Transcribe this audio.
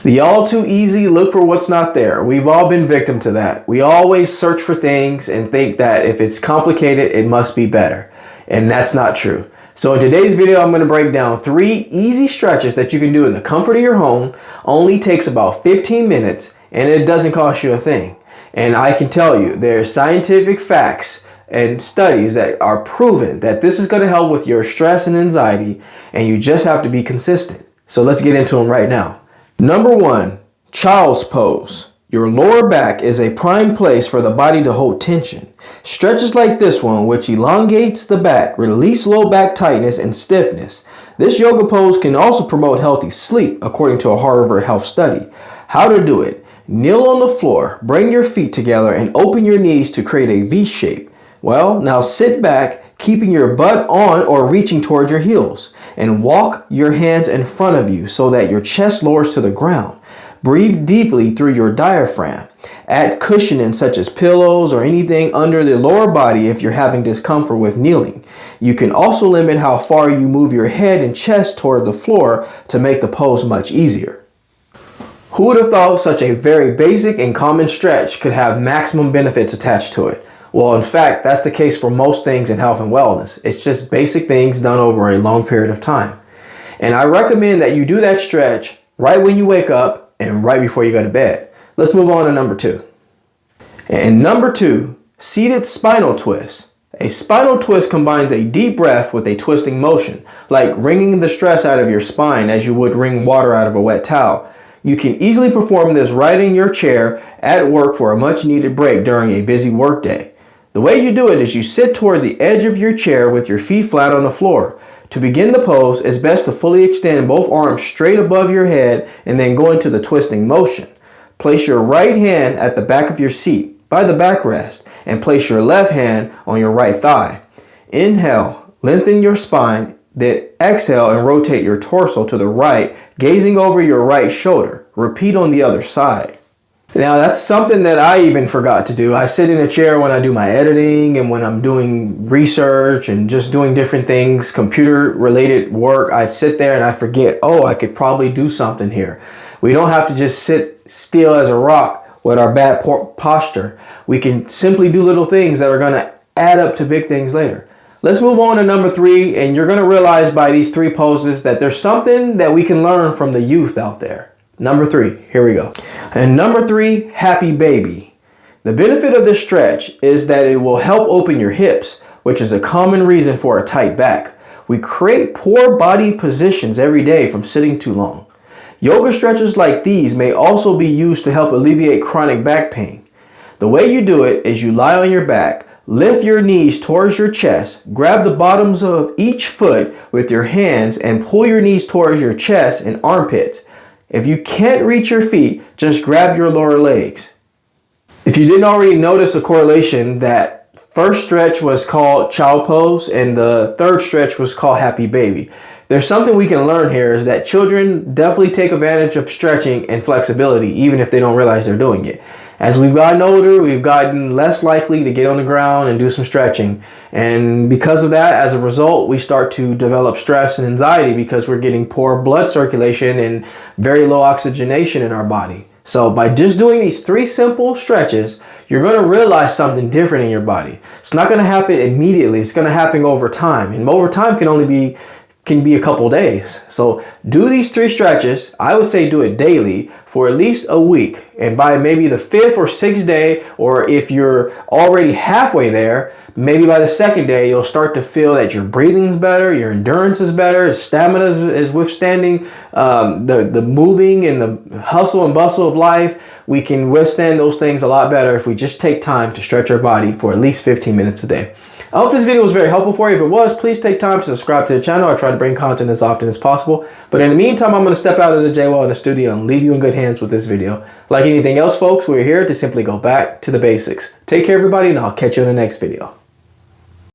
The all too easy look for what's not there. We've all been victim to that. We always search for things and think that if it's complicated, it must be better. And that's not true. So in today's video, I'm going to break down 3 easy stretches that you can do in the comfort of your home. Only takes about 15 minutes and it doesn't cost you a thing. And I can tell you there's scientific facts and studies that are proven that this is going to help with your stress and anxiety, and you just have to be consistent. So let's get into them right now. Number 1, child's pose. Your lower back is a prime place for the body to hold tension. Stretches like this one, which elongates the back, release low back tightness and stiffness. This yoga pose can also promote healthy sleep, according to a Harvard Health study. How to do it: kneel on the floor, bring your feet together and open your knees to create a V shape. Well, now sit back, keeping your butt on or reaching towards your heels, and walk your hands in front of you so that your chest lowers to the ground. Breathe deeply through your diaphragm. Add cushioning such as pillows or anything under the lower body if you're having discomfort with kneeling. You can also limit how far you move your head and chest toward the floor to make the pose much easier. Who would have thought such a very basic and common stretch could have maximum benefits attached to it? Well, in fact, that's the case for most things in health and wellness. It's just basic things done over a long period of time. And I recommend that you do that stretch right when you wake up and right before you go to bed. Let's move on to number 2. And number 2, seated spinal twist. A spinal twist combines a deep breath with a twisting motion, like wringing the stress out of your spine as you would wring water out of a wet towel. You can easily perform this right in your chair at work for a much needed break during a busy workday. The way you do it is you sit toward the edge of your chair with your feet flat on the floor. To begin the pose, it's best to fully extend both arms straight above your head and then go into the twisting motion. Place your right hand at the back of your seat by the backrest and place your left hand on your right thigh. Inhale, lengthen your spine, then exhale and rotate your torso to the right, gazing over your right shoulder. Repeat on the other side. Now that's something that I even forgot to do. I sit in a chair when I do my editing and when I'm doing research and just doing different things, computer related work. I'd sit there and I forget, oh, I could probably do something here. We don't have to just sit still as a rock with our bad posture. We can simply do little things that are going to add up to big things later. Let's move on to number 3, and you're going to realize by these 3 poses that there's something that we can learn from the youth out there. Number 3, here we go. And number 3, happy baby. The benefit of this stretch is that it will help open your hips, which is a common reason for a tight back. We create poor body positions every day from sitting too long. Yoga stretches like these may also be used to help alleviate chronic back pain. The way you do it is you lie on your back, lift your knees towards your chest, grab the bottoms of each foot with your hands and pull your knees towards your chest and armpits. If you can't reach your feet, just grab your lower legs. If you didn't already notice a correlation, that first stretch was called child pose and the third stretch was called happy baby. There's something we can learn here is that children definitely take advantage of stretching and flexibility even if they don't realize they're doing it. As we've gotten older, we've gotten less likely to get on the ground and do some stretching. And because of that, as a result, we start to develop stress and anxiety because we're getting poor blood circulation and very low oxygenation in our body. So by just doing these 3 simple stretches, you're going to realize something different in your body. It's not going to happen immediately. It's going to happen over time. And over time can be a couple days. So do these 3 stretches. I would say do it daily for at least a week. And by maybe the 5th or 6th day, or if you're already halfway there, maybe by the 2nd day, you'll start to feel that your breathing's better, your endurance is better, stamina is withstanding the moving and the hustle and bustle of life. We can withstand those things a lot better if we just take time to stretch our body for at least 15 minutes a day. I hope this video was very helpful for you. If it was, please take time to subscribe to the channel. I try to bring content as often as possible. But in the meantime, I'm going to step out of the Jaye Wellness Studio and leave you in good hands with this video. Like anything else, folks, we're here to simply go back to the basics. Take care, everybody, and I'll catch you in the next video.